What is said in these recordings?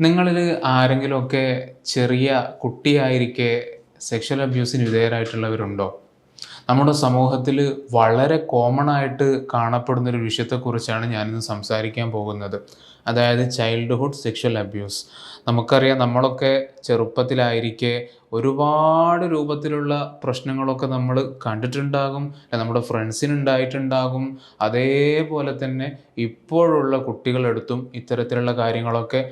നിങ്ങളിൽ ആരെങ്കിലുമൊക്കെ ചെറിയ കുട്ടിയായിരിക്കെ സെക്ഷൽ അബ്യൂസിന് വിധേയരായിട്ടുള്ളവരുണ്ടോ? നമ്മുടെ സമൂഹത്തിൽ വളരെ കോമൺ ആയിട്ട് കാണപ്പെടുന്ന ഒരു വിഷയത്തെക്കുറിച്ചാണ് ഞാനിന്ന് സംസാരിക്കാൻ പോകുന്നത്. അതായത് ചൈൽഡ്ഹുഡ് സെക്ഷൽ അബ്യൂസ്. നമുക്കറിയാം, നമ്മളൊക്കെ ചെറുപ്പത്തിലായിരിക്കെ ഒരുപാട് രൂപത്തിലുള്ള പ്രശ്നങ്ങളൊക്കെ നമ്മൾ കണ്ടിട്ടുണ്ടാകും, നമ്മുടെ ഫ്രണ്ട്സിന് ഉണ്ടായിട്ടുണ്ടാകും. അതേപോലെ തന്നെ ഇപ്പോഴുള്ള കുട്ടികളെടുത്തും ഇത്തരത്തിലുള്ള കാര്യങ്ങളൊക്കെ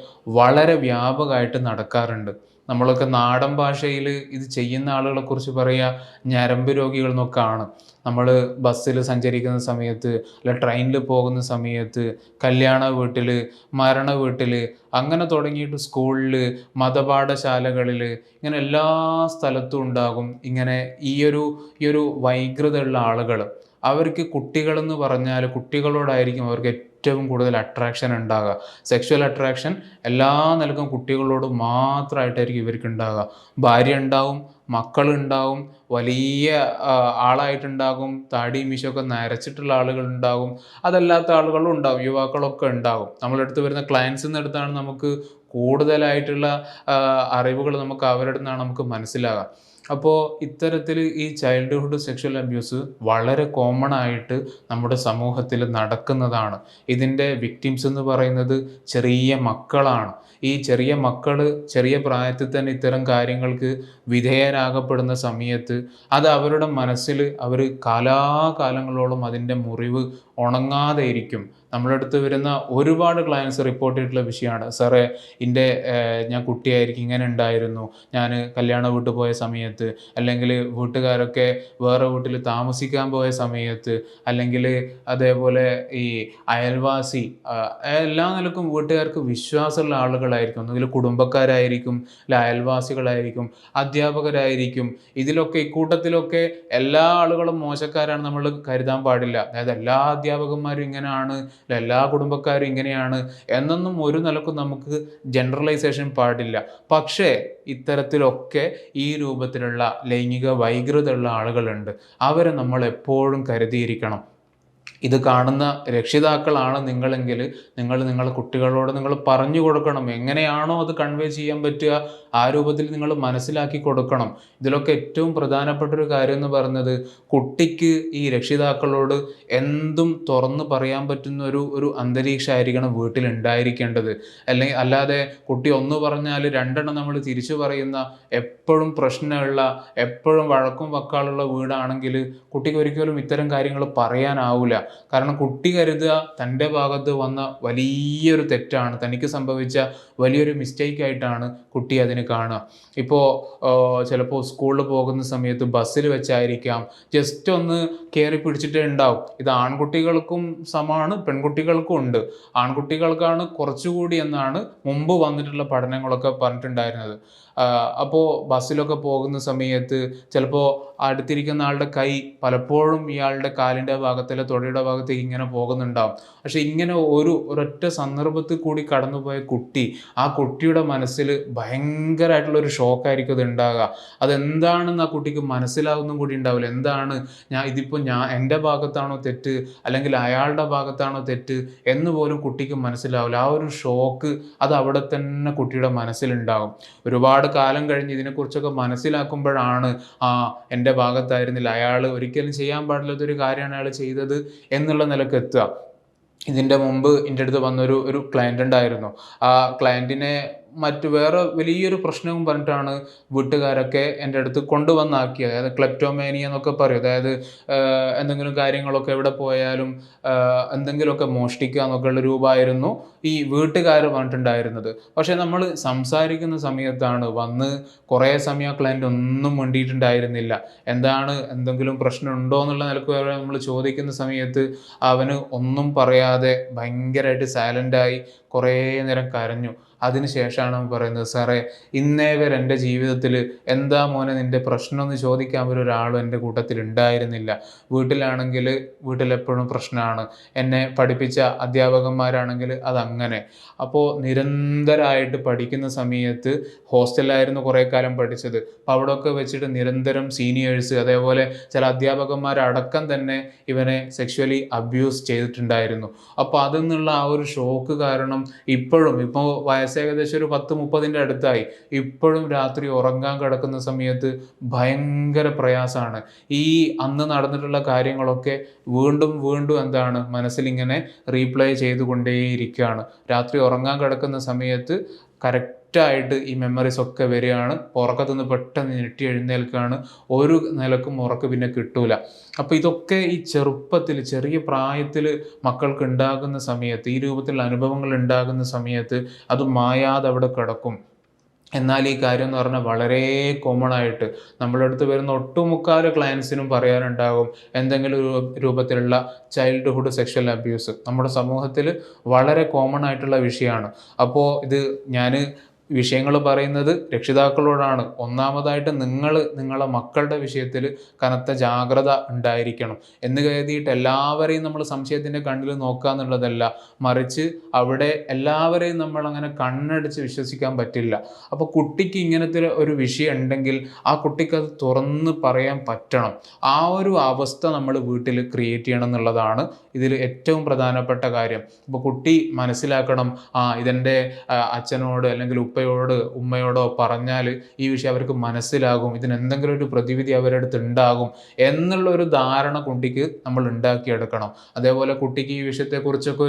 വളരെ വ്യാപകമായിട്ട് നടക്കാറുണ്ട്. നമ്മളൊക്കെ നാടൻ ഭാഷയിൽ ഇത് ചെയ്യുന്ന ആളുകളെക്കുറിച്ച് പറയുക ഞരമ്പ് രോഗികൾ എന്നൊക്കെയാണ്. നമ്മൾ ബസ്സിൽ സഞ്ചരിക്കുന്ന സമയത്ത്, അല്ല ട്രെയിനിൽ പോകുന്ന സമയത്ത്, കല്യാണ വീട്ടിൽ, മരണ വീട്ടിൽ, അങ്ങനെ തുടങ്ങിയിട്ട് സ്കൂളിൽ, മതപാഠശാലകളിൽ, ഇങ്ങനെ എല്ലാ സ്ഥലത്തും ഉണ്ടാകും ഇങ്ങനെ ഈ ഒരു വൈകൃതമുള്ള ആളുകൾ. അവർക്ക് കുട്ടികളെന്ന് പറഞ്ഞാൽ കുട്ടികളോടായിരിക്കും അവർക്ക് ഏറ്റവും കൂടുതൽ അട്രാക്ഷൻ ഉണ്ടാകുക. സെക്ഷൽ അട്രാക്ഷൻ എല്ലാ നിലക്കും കുട്ടികളോട് മാത്രമായിട്ടായിരിക്കും ഇവർക്ക് ഉണ്ടാകുക. ഭാര്യ ഉണ്ടാവും, മക്കളുണ്ടാവും, വലിയ ആളായിട്ടുണ്ടാകും, താടിയും മീശയൊക്കെ നരച്ചിട്ടുള്ള ആളുകളുണ്ടാകും, അതല്ലാത്ത ആളുകളും ഉണ്ടാകും, യുവാക്കളൊക്കെ ഉണ്ടാകും. നമ്മളടുത്ത് വരുന്ന ക്ലയൻസിൽ നിന്ന് എടുത്താണ് നമുക്ക് കൂടുതലായിട്ടുള്ള അറിവുകൾ നമുക്ക് അവരുടെ നിന്നാണ് നമുക്ക് മനസ്സിലാകുക. അപ്പോൾ ഇത്തരത്തിൽ ഈ ചൈൽഡ്ഹുഡ് സെക്ഷൽ അബ്യൂസ് വളരെ കോമൺ ആയിട്ട് നമ്മുടെ സമൂഹത്തിൽ നടക്കുന്നതാണ്. ഇതിൻ്റെ വിക്ടിംസ് എന്ന് പറയുന്നത് ചെറിയ മക്കളാണ്. ഈ ചെറിയ മക്കൾ ചെറിയ പ്രായത്തിൽ തന്നെ ഇത്തരം കാര്യങ്ങൾക്ക് വിധേയരാകപ്പെടുന്ന സമയത്ത് അത് അവരുടെ മനസ്സിൽ അവർ കാലാകാലങ്ങളോളം അതിൻ്റെ മുറിവ് ഉണങ്ങാതെ ഇരിക്കും. നമ്മുടെ അടുത്ത് വരുന്ന ഒരുപാട് ക്ലയൻസ് റിപ്പോർട്ട് ചെയ്തിട്ടുള്ള വിഷയമാണ്, സാറേ എൻ്റെ ഞാൻ കുട്ടിയായിരിക്കും ഇങ്ങനെ ഉണ്ടായിരുന്നു, ഞാൻ കല്യാണ വീട്ടിൽ പോയ സമയത്ത്, അല്ലെങ്കിൽ വീട്ടുകാരൊക്കെ വേറെ വീട്ടിൽ താമസിക്കാൻ പോയ സമയത്ത്, അല്ലെങ്കിൽ അതേപോലെ ഈ അയൽവാസി, എല്ലാ നിലക്കും വീട്ടുകാർക്ക് വിശ്വാസമുള്ള ആളുകളായിരിക്കും. ഒന്നുകിൽ കുടുംബക്കാരായിരിക്കും, അല്ല അയൽവാസികളായിരിക്കും, അധ്യാപകരായിരിക്കും. ഇതിലൊക്കെ ഇക്കൂട്ടത്തിലൊക്കെ എല്ലാ ആളുകളും മോശക്കാരാണ് നമ്മൾ കരുതാൻ പാടില്ല. അതായത് എല്ലാ അധ്യാപകന്മാരും ഇങ്ങനെയാണ്, എല്ലാ കുടുംബക്കാരും ഇങ്ങനെയാണ് എന്നൊന്നും ഒരു നിലക്കും നമുക്ക് ജനറലൈസേഷൻ പാടില്ല. പക്ഷേ ഇത്തരത്തിലൊക്കെ ഈ രൂപത്തിലുള്ള ലൈംഗിക വൈകൃതമുള്ള ആളുകളുണ്ട്. അവരെ നമ്മൾ എപ്പോഴും കരുതിയിരിക്കണം. ഇത് കാണുന്ന രക്ഷിതാക്കളാണ് നിങ്ങളെങ്കിൽ നിങ്ങളുടെ കുട്ടികളോട് നിങ്ങൾ പറഞ്ഞു കൊടുക്കണം. എങ്ങനെയാണോ അത് കൺവേ ചെയ്യാൻ പറ്റുക ആ രൂപത്തിൽ നിങ്ങൾ മനസ്സിലാക്കി കൊടുക്കണം. ഇതിലൊക്കെ ഏറ്റവും പ്രധാനപ്പെട്ട ഒരു കാര്യം എന്ന് പറയുന്നത്, കുട്ടിക്ക് ഈ രക്ഷിതാക്കളോട് എന്തും തുറന്ന് പറയാൻ പറ്റുന്ന ഒരു അന്തരീക്ഷമായിരിക്കണം വീട്ടിൽ ഉണ്ടായിരിക്കേണ്ടത്. അല്ലാതെ കുട്ടി ഒന്ന് പറഞ്ഞാൽ രണ്ടെണ്ണം നമ്മൾ തിരിച്ചു പറയുന്ന, എപ്പോഴും പ്രശ്നമുള്ള, എപ്പോഴും വഴക്കും വക്കാളുള്ള വീടാണെങ്കിൽ കുട്ടിക്ക് ഒരിക്കലും ഇത്തരം കാര്യങ്ങൾ പറയാനാവില്ല. കാരണം കുട്ടി കരുതുക തൻ്റെ ഭാഗത്ത് വന്ന വലിയൊരു തെറ്റാണ്, തനിക്ക് സംഭവിച്ച വലിയൊരു മിസ്റ്റേക്ക് ആയിട്ടാണ് കുട്ടി അതിന് കാണുക. ഇപ്പോൾ ചിലപ്പോൾ സ്കൂളിൽ പോകുന്ന സമയത്ത് ബസ്സിൽ വെച്ചായിരിക്കാം ജസ്റ്റ് ഒന്ന് കയറി പിടിച്ചിട്ടേ ഉണ്ടാവും. ഇത് ആൺകുട്ടികൾക്കും സമാണ്, പെൺകുട്ടികൾക്കും ഉണ്ട്. ആൺകുട്ടികൾക്കാണ് കുറച്ചുകൂടി എന്നാണ് മുമ്പ് വന്നിട്ടുള്ള പഠനങ്ങളൊക്കെ പറഞ്ഞിട്ടുണ്ടായിരുന്നത്. അപ്പോൾ ബസ്സിലൊക്കെ പോകുന്ന സമയത്ത് ചിലപ്പോൾ അടുത്തിരിക്കുന്ന ആളുടെ കൈ പലപ്പോഴും ഇയാളുടെ കാലിൻ്റെ ഭാഗത്തിലെ തൊടയുടെ ഭാഗത്തേക്ക് ഇങ്ങനെ പോകുന്നുണ്ടാവും. പക്ഷെ ഇങ്ങനെ ഒരൊറ്റ സന്ദർഭത്തിൽ കൂടി കടന്നുപോയ കുട്ടി, ആ കുട്ടിയുടെ മനസ്സിൽ ഭയങ്കരമായിട്ടുള്ളൊരു ഷോക്കായിരിക്കും അത് ഉണ്ടാകുക. അതെന്താണെന്ന് ആ കുട്ടിക്ക് മനസ്സിലാവുന്നതും കൂടി ഉണ്ടാവില്ല. എന്താണ് എൻ്റെ ഭാഗത്താണോ തെറ്റ്, അല്ലെങ്കിൽ അയാളുടെ ഭാഗത്താണോ തെറ്റ് എന്ന് പോലും കുട്ടിക്ക് മനസ്സിലാവില്ല. ആ ഒരു ഷോക്ക് അത് അവിടെ തന്നെ കുട്ടിയുടെ മനസ്സിലുണ്ടാകും. ഒരുപാട് കാലം കഴിഞ്ഞ് ഇതിനെക്കുറിച്ചൊക്കെ മനസ്സിലാക്കുമ്പോഴാണ് എൻ്റെ ഭാഗത്തായിരുന്നില്ല, അയാൾ ഒരിക്കലും ചെയ്യാൻ പാടില്ലാത്തൊരു കാര്യമാണ് അയാൾ ചെയ്തത് എന്നുള്ള നിലക്ക് എത്തുക. ഇതിൻ്റെ മുമ്പ് എൻ്റെ അടുത്ത് വന്നൊരു ക്ലയൻ്റ് ഉണ്ടായിരുന്നു. ആ ക്ലയൻറ്റിനെ വേറെ വലിയൊരു പ്രശ്നവും പറഞ്ഞിട്ടാണ് വീട്ടുകാരൊക്കെ എൻ്റെ അടുത്ത് കൊണ്ടുവന്നാക്കിയത്. അതായത് ക്ലെപ്റ്റോമേനിയ എന്നൊക്കെ പറയും. അതായത് എന്തെങ്കിലും കാര്യങ്ങളൊക്കെ എവിടെ പോയാലും എന്തെങ്കിലുമൊക്കെ മോഷ്ടിക്കുക എന്നൊക്കെയുള്ള രൂപമായിരുന്നു ഈ വീട്ടുകാർ പറഞ്ഞിട്ടുണ്ടായിരുന്നത്. പക്ഷേ നമ്മൾ സംസാരിക്കുന്ന സമയത്താണ് വന്ന് കുറേ സമയം ആ ക്ലയൻറ്റ് ഒന്നും മിണ്ടിയിട്ടുണ്ടായിരുന്നില്ല. എന്തെങ്കിലും പ്രശ്നമുണ്ടോ എന്നുള്ള നിലക്ക് നമ്മൾ ചോദിക്കുന്ന സമയത്ത് അവന് ഒന്നും പറയാതെ ഭയങ്കരമായിട്ട് സൈലൻ്റായി കുറേ നേരം കരഞ്ഞു. അതിനുശേഷമാണ് അവൻ പറയുന്നത്, സാറേ ഇന്നേ വരെ എൻ്റെ ജീവിതത്തിൽ എന്താ മോനെ നിൻ്റെ പ്രശ്നം എന്ന് ചോദിക്കാൻ ഒരാളും എൻ്റെ കൂട്ടത്തിൽ ഉണ്ടായിരുന്നില്ല. വീട്ടിലെപ്പോഴും പ്രശ്നമാണ്. എന്നെ പഠിപ്പിച്ച അധ്യാപകന്മാരാണെങ്കിൽ അതങ്ങനെ. അപ്പോൾ നിരന്തരമായിട്ട് പഠിക്കുന്ന സമയത്ത് ഹോസ്റ്റലിലായിരുന്നു കുറേ കാലം പഠിച്ചത്. അപ്പോൾ അവിടെയൊക്കെ വെച്ചിട്ട് നിരന്തരം സീനിയേഴ്സ്, അതേപോലെ ചില അധ്യാപകന്മാരടക്കം തന്നെ ഇവനെ സെക്ഷുവലി അബ്യൂസ് ചെയ്തിട്ടുണ്ടായിരുന്നു. അപ്പോൾ അതിൽ നിന്നുള്ള ആ ഒരു ഷോക്ക് കാരണം ഇപ്പോഴും ഇപ്പോൾ വയസ്സ് ഏകദേശം ഒരു 10-30 അടുത്തായി. ഇപ്പോഴും രാത്രി ഉറങ്ങാൻ കിടക്കുന്ന സമയത്ത് ഭയങ്കര പ്രയാസമാണ്. ഈ അന്ന് നടന്നിട്ടുള്ള കാര്യങ്ങളൊക്കെ വീണ്ടും വീണ്ടും എന്താണ് മനസ്സിലിങ്ങനെ റീപ്ലേ ചെയ്തുകൊണ്ടേയിരിക്കുകയാണ്. രാത്രി ഉറങ്ങാൻ കിടക്കുന്ന സമയത്ത് കറക്റ്റായിട്ട് ഈ മെമ്മറീസ് ഒക്കെ വരികയാണ്. ഉറക്കത്തു നിന്ന് പെട്ടെന്ന് ഞെട്ടി എഴുന്നേൽക്കുകയാണ്. ഒരു നിലക്കും ഉറക്കം പിന്നെ കിട്ടൂല. അപ്പോൾ ഇതൊക്കെ ഈ ചെറുപ്പത്തിൽ ചെറിയ പ്രായത്തിൽ മക്കൾക്ക് ഉണ്ടാകുന്ന സമയത്ത്, ഈ രൂപത്തിലുള്ള അനുഭവങ്ങൾ ഉണ്ടാകുന്ന സമയത്ത് അത് മായാതെ അവിടെ കിടക്കും. എന്നാൽ ഈ കാര്യം എന്ന് പറഞ്ഞാൽ വളരെ കോമൺ ആയിട്ട് നമ്മുടെ അടുത്ത് വരുന്ന ഒട്ടുമുക്കാൽ ക്ലയൻസിനും പറയാനുണ്ടാകും എന്തെങ്കിലും ഒരു രൂപത്തിലുള്ള ചൈൽഡ്ഹുഡ് സെക്ഷൽ അബ്യൂസ് നമ്മുടെ സമൂഹത്തിൽ വളരെ കോമൺ ആയിട്ടുള്ള വിഷയമാണ്. അപ്പോൾ ഇത് ഞാൻ വിഷയങ്ങൾ പറയുന്നത് രക്ഷിതാക്കളോടാണ്. ഒന്നാമതായിട്ട് നിങ്ങളെ മക്കളുടെ വിഷയത്തിൽ കനത്ത ജാഗ്രത ഉണ്ടായിരിക്കണം എന്ന് കരുതിയിട്ട് എല്ലാവരെയും നമ്മൾ സംശയത്തിൻ്റെ കണ്ണിൽ നോക്കുക എന്നുള്ളതല്ല, മറിച്ച് അവിടെ എല്ലാവരെയും നമ്മൾ അങ്ങനെ കണ്ണടിച്ച് വിശ്വസിക്കാൻ പറ്റില്ല. അപ്പോൾ കുട്ടിക്ക് ഇങ്ങനത്തെ ഒരു വിഷയം ഉണ്ടെങ്കിൽ ആ കുട്ടിക്ക് അത് തുറന്ന് പറയാൻ പറ്റണം. ആ ഒരു അവസ്ഥ നമ്മൾ വീട്ടിൽ ക്രിയേറ്റ് ചെയ്യണം എന്നുള്ളതാണ് ഇതിൽ ഏറ്റവും പ്രധാനപ്പെട്ട കാര്യം. അപ്പോൾ കുട്ടി മനസ്സിലാക്കണം, ഇതെൻ്റെ അച്ഛനോട് അല്ലെങ്കിൽ ഉപ്പയോട് ഉമ്മയോടോ പറഞ്ഞാൽ ഈ വിഷയം അവർക്ക് മനസ്സിലാകും, ഇതിനെന്തെങ്കിലും ഒരു പ്രതിവിധി അവരുടെ അടുത്ത് ഉണ്ടാകും എന്നുള്ളൊരു ധാരണ കുട്ടിക്ക് നമ്മൾ ഉണ്ടാക്കിയെടുക്കണം. അതേപോലെ കുട്ടിക്ക് ഈ വിഷയത്തെക്കുറിച്ചൊക്കെ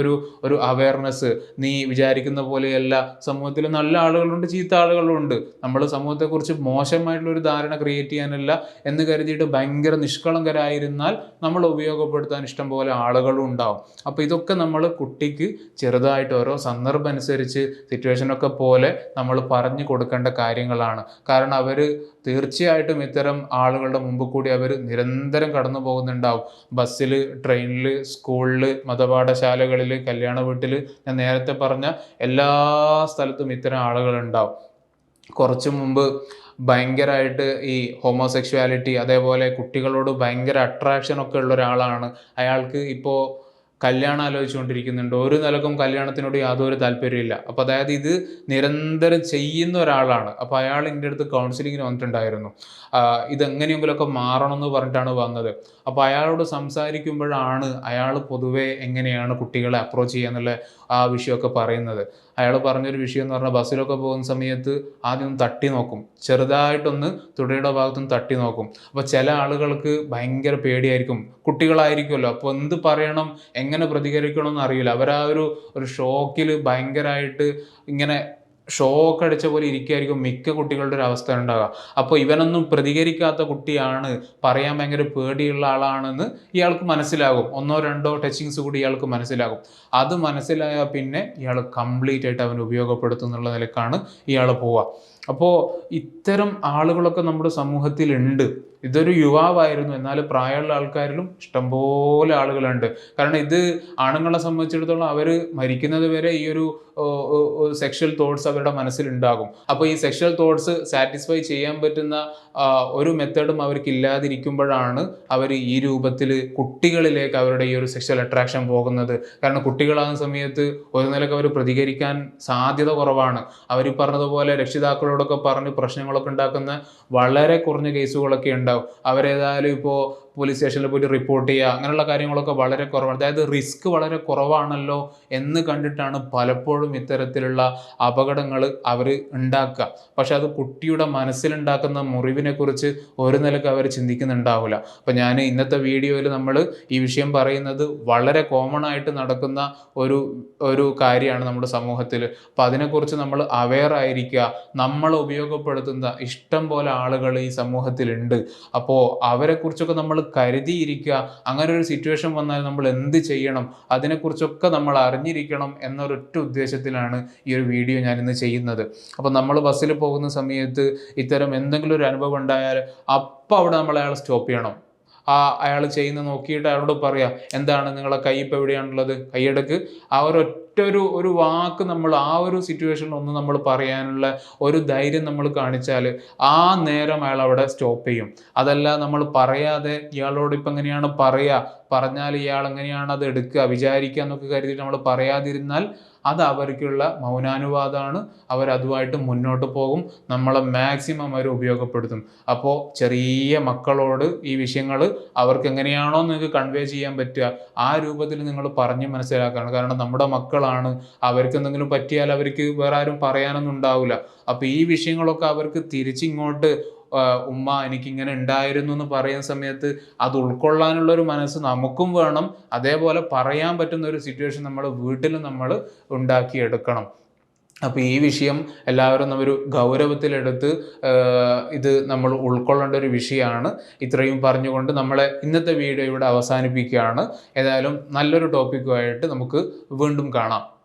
ഒരു അവയർനെസ്, നീ വിചാരിക്കുന്ന പോലെയല്ല, സമൂഹത്തിൽ നല്ല ആളുകളുണ്ട്, ചീത്ത ആളുകളുണ്ട്. നമ്മൾ സമൂഹത്തെക്കുറിച്ച് മോശമായിട്ടുള്ളൊരു ധാരണ ക്രിയേറ്റ് ചെയ്യാനല്ല എന്ന് കരുതിയിട്ട് ഭയങ്കര നിഷ്കളങ്കരായിരുന്നാൽ നമ്മൾ ഉപയോഗപ്പെടുത്താൻ ഇഷ്ടം പോലെ ആളുകളും ഉണ്ടാവും. അപ്പോൾ ഇതൊക്കെ നമ്മൾ കുട്ടിക്ക് ചെറുതായിട്ട് ഓരോ സന്ദർഭം അനുസരിച്ച് സിറ്റുവേഷനൊക്കെ പോലെ നമ്മൾ പറഞ്ഞു കൊടുക്കേണ്ട കാര്യങ്ങളാണ്. കാരണം അവർ തീർച്ചയായിട്ടും ഇത്തരം ആളുകളുടെ മുമ്പ് കൂടി അവർ നിരന്തരം കടന്നു പോകുന്നുണ്ടാവും. ബസ്സിൽ, ട്രെയിനിൽ, സ്കൂളിൽ, മതപാഠശാലകളിൽ, കല്യാണ വീട്ടിൽ, ഞാൻ നേരത്തെ പറഞ്ഞ എല്ലാ സ്ഥലത്തും ഇത്തരം ആളുകളുണ്ടാവും. കുറച്ചു മുമ്പ് ഭയങ്കരമായിട്ട് ഈ ഹോമോസെക്ഷുവാലിറ്റി, അതേപോലെ കുട്ടികളോട് ഭയങ്കര അട്രാക്ഷൻ ഒക്കെ ഉള്ള ഒരാളാണ്. അയാൾക്ക് ഇപ്പോൾ കല്യാണം ആലോചിച്ചുകൊണ്ടിരിക്കുന്നുണ്ട്. ഒരു നിലക്കും കല്യാണത്തിനോട് യാതൊരു താല്പര്യമില്ല. അപ്പോൾ അതായത് ഇത് നിരന്തരം ചെയ്യുന്ന ഒരാളാണ്. അപ്പോൾ അയാൾ എൻ്റെ അടുത്ത് കൗൺസിലിങ്ങിന് വന്നിട്ടുണ്ടായിരുന്നു. ഇതെങ്ങനെയെങ്കിലുമൊക്കെ മാറണം എന്ന് പറഞ്ഞിട്ടാണ് വന്നത്. അപ്പോൾ അയാളോട് സംസാരിക്കുമ്പോഴാണ് അയാൾ പൊതുവെ എങ്ങനെയാണ് കുട്ടികളെ അപ്രോച്ച് ചെയ്യുക എന്നുള്ള ആ വിഷയമൊക്കെ പറയുന്നത്. അയാൾ പറഞ്ഞൊരു വിഷയം എന്ന് പറഞ്ഞാൽ ബസ്സിലൊക്കെ പോകുന്ന സമയത്ത് ആദ്യം ഒന്ന് തട്ടി നോക്കും, ചെറുതായിട്ടൊന്ന് തുടയുടെ ഭാഗത്തൊന്ന് തട്ടി നോക്കും. അപ്പോൾ ചില ആളുകൾക്ക് ഭയങ്കര പേടിയായിരിക്കും, കുട്ടികളായിരിക്കുമല്ലോ, അപ്പോൾ എന്ത് പറയണം എങ്ങനെ പ്രതികരിക്കണം എന്ന് അറിയില്ല. അവരാ ഒരു ഷോക്കിൽ ഭയങ്കരമായിട്ട് ഇങ്ങനെ ഷോക്ക് അടിച്ച പോലെ ഇരിക്കുകയായിരിക്കും മിക്ക കുട്ടികളുടെ ഒരു അവസ്ഥ ഉണ്ടാകുക. അപ്പോൾ ഇവനൊന്നും പ്രതികരിക്കാത്ത കുട്ടിയാണ്, പറയാൻ ഭയങ്കര പേടിയുള്ള ആളാണെന്ന് ഇയാൾക്ക് മനസ്സിലാകും. 1-2 ടച്ചിങ്സ് കൂടി ഇയാൾക്ക് മനസ്സിലാകും. അത് മനസ്സിലായാൽ പിന്നെ ഇയാൾ കംപ്ലീറ്റ് ആയിട്ട് അവൻ ഉപയോഗപ്പെടുത്തുന്നുള്ള നിലക്കാണ് ഇയാൾ പോവുക. അപ്പോൾ ഇത്തരം ആളുകളൊക്കെ നമ്മുടെ സമൂഹത്തിലുണ്ട്. ഇതൊരു യുവാവായിരുന്നു, എന്നാൽ പ്രായമുള്ള ആൾക്കാരിലും ഇഷ്ടംപോലെ ആളുകളുണ്ട്. കാരണം ഇത് ആണുങ്ങളെ സംബന്ധിച്ചിടത്തോളം അവർ മരിക്കുന്നത് വരെ ഈ ഒരു സെക്ഷൽ തോട്ട്സ് അവരുടെ മനസ്സിലുണ്ടാകും. അപ്പോൾ ഈ സെക്ഷൽ തോട്ട്സ് സാറ്റിസ്ഫൈ ചെയ്യാൻ പറ്റുന്ന ഒരു മെത്തേഡും അവർക്ക് ഇല്ലാതിരിക്കുമ്പോഴാണ് അവർ ഈ രൂപത്തിൽ കുട്ടികളിലേക്ക് അവരുടെ ഈ ഒരു സെക്ഷൽ അട്രാക്ഷൻ പോകുന്നത്. കാരണം കുട്ടികളാകുന്ന സമയത്ത് ഒരു നിലക്ക് അവർ പ്രതികരിക്കാൻ സാധ്യത കുറവാണ്. അവർ പറഞ്ഞതുപോലെ രക്ഷിതാക്കളോടൊക്കെ പറഞ്ഞ് പ്രശ്നങ്ങളൊക്കെ ഉണ്ടാക്കുന്ന വളരെ കുറഞ്ഞ കേസുകളൊക്കെ ഉണ്ടാവും. അവരേതായാലും ഇപ്പോൾ പോലീസ് സ്റ്റേഷനിൽ പോയിട്ട് റിപ്പോർട്ട് ചെയ്യുക, അങ്ങനെയുള്ള കാര്യങ്ങളൊക്കെ വളരെ കുറവാണ്. അതായത് റിസ്ക് വളരെ കുറവാണല്ലോ എന്ന് കണ്ടിട്ടാണ് പലപ്പോഴും ഇത്തരത്തിലുള്ള അപകടങ്ങൾ അവർ ഉണ്ടാക്കുക. പക്ഷെ അത് കുട്ടിയുടെ മനസ്സിലുണ്ടാക്കുന്ന മുറിവിനെ കുറിച്ച് ഒരു നിലക്ക് അവർ ചിന്തിക്കുന്നുണ്ടാവില്ല. അപ്പം ഞാൻ ഇന്നത്തെ വീഡിയോയിൽ നമ്മൾ ഈ വിഷയം പറയുന്നത് വളരെ കോമൺ ആയിട്ട് നടക്കുന്ന ഒരു കാര്യമാണ് നമ്മുടെ സമൂഹത്തിൽ. അപ്പം അതിനെക്കുറിച്ച് നമ്മൾ അവെയർ ആയിരിക്കുക. നമ്മൾ ഉപയോഗപ്പെടുത്തുന്ന ഇഷ്ടം പോലെ ആളുകൾ ഈ സമൂഹത്തിലുണ്ട്. അപ്പോൾ അവരെക്കുറിച്ചൊക്കെ നമ്മൾ കരുതിയിരിക്കുക. അങ്ങനെ ഒരു സിറ്റുവേഷൻ വന്നാൽ നമ്മൾ എന്ത് ചെയ്യണം, അതിനെക്കുറിച്ചൊക്കെ നമ്മൾ അറിഞ്ഞിരിക്കണം എന്നൊരൊറ്റ ഉദ്ദേശത്തിലാണ് ഈ ഒരു വീഡിയോ ഞാനിന്ന് ചെയ്യുന്നത്. അപ്പോൾ നമ്മൾ ബസ്സിൽ പോകുന്ന സമയത്ത് ഇത്തരം എന്തെങ്കിലും ഒരു അനുഭവം ഉണ്ടായാൽ അപ്പോൾ അവിടെ നമ്മൾ അയാളെ സ്റ്റോപ്പ് ചെയ്യണം. അയാൾ ചെയ്യുന്ന നോക്കിയിട്ട് അയാളോട് പറയാം, എന്താണ് നിങ്ങളെ കൈ ഇപ്പോൾ എവിടെയാണുള്ളത്, കൈയെടുക്ക്. ആ ഒരു വാക്ക് നമ്മൾ ആ ഒരു സിറ്റുവേഷനിൽ ഒന്ന് നമ്മൾ പറയാനുള്ള ഒരു ധൈര്യം നമ്മൾ കാണിച്ചാൽ ആ നേരം അയാൾ അവിടെ സ്റ്റോപ്പ് ചെയ്യും. അതല്ല നമ്മൾ പറയാതെ ഇയാളോട് ഇപ്പം എങ്ങനെയാണ് പറയുക, പറഞ്ഞാൽ ഇയാൾ എങ്ങനെയാണ് അത് എടുക്കുക വിചാരിക്കുക എന്നൊക്കെ കരുതിയിട്ട് നമ്മൾ പറയാതിരുന്നാൽ അത് അവർക്കുള്ള മൗനാനുവാദമാണ്. അവരതുമായിട്ട് മുന്നോട്ട് പോകും. നമ്മളെ മാക്സിമം അവർ ഉപയോഗപ്പെടുത്തും. അപ്പോൾ ചെറിയ മക്കളോട് ഈ വിഷയങ്ങൾ അവർക്ക് എങ്ങനെയാണോ നിങ്ങൾക്ക് കൺവേ ചെയ്യാൻ പറ്റുക ആ രൂപത്തിൽ നിങ്ങൾ പറഞ്ഞ് മനസ്സിലാക്കണം. കാരണം നമ്മുടെ മക്കളാണ്, അവർക്ക് എന്തെങ്കിലും പറ്റിയാൽ അവർക്ക് വേറെ ആരും പറയാനൊന്നും ഉണ്ടാവില്ല. അപ്പോൾ ഈ വിഷയങ്ങളൊക്കെ അവർക്ക് തിരിച്ചിങ്ങോട്ട് ഉമ്മ എനിക്കിങ്ങനെ ഉണ്ടായിരുന്നു എന്ന് പറയുന്ന സമയത്ത് അത് ഉൾക്കൊള്ളാനുള്ളൊരു മനസ്സ് നമുക്കും വേണം. അതേപോലെ പറയാൻ പറ്റുന്ന ഒരു സിറ്റുവേഷൻ നമ്മൾ വീട്ടിൽ നമ്മൾ ഉണ്ടാക്കിയെടുക്കണം. അപ്പോൾ ഈ വിഷയം എല്ലാവരും ഒരു ഗൗരവത്തിലെടുത്ത് ഇത് നമ്മൾ ഉൾക്കൊള്ളേണ്ട ഒരു വിഷയമാണ്. ഇത്രയും പറഞ്ഞുകൊണ്ട് നമ്മളെ ഇന്നത്തെ വീഡിയോ ഇവിടെ അവസാനിപ്പിക്കുകയാണ്. ഏതായാലും നല്ലൊരു ടോപ്പിക്കുമായിട്ട് നമുക്ക് വീണ്ടും കാണാം.